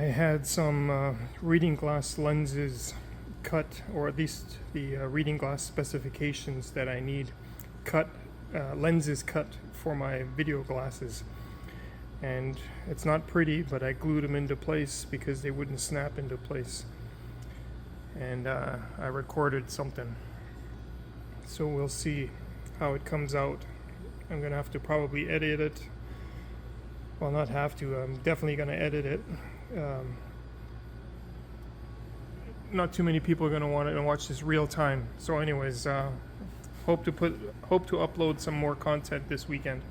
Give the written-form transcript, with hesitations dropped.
I had some reading glass lenses cut, or at least the reading glass specifications that I need cut, lenses cut for my video glasses. And it's not pretty, but I glued them into place because they wouldn't snap into place. And I recorded something. So we'll see how it comes out. I'm gonna have to probably edit it. Well, not have to, I'm definitely gonna edit it. Not too many people are gonna want it and watch this real time. So anyways, hope to upload some more content this weekend.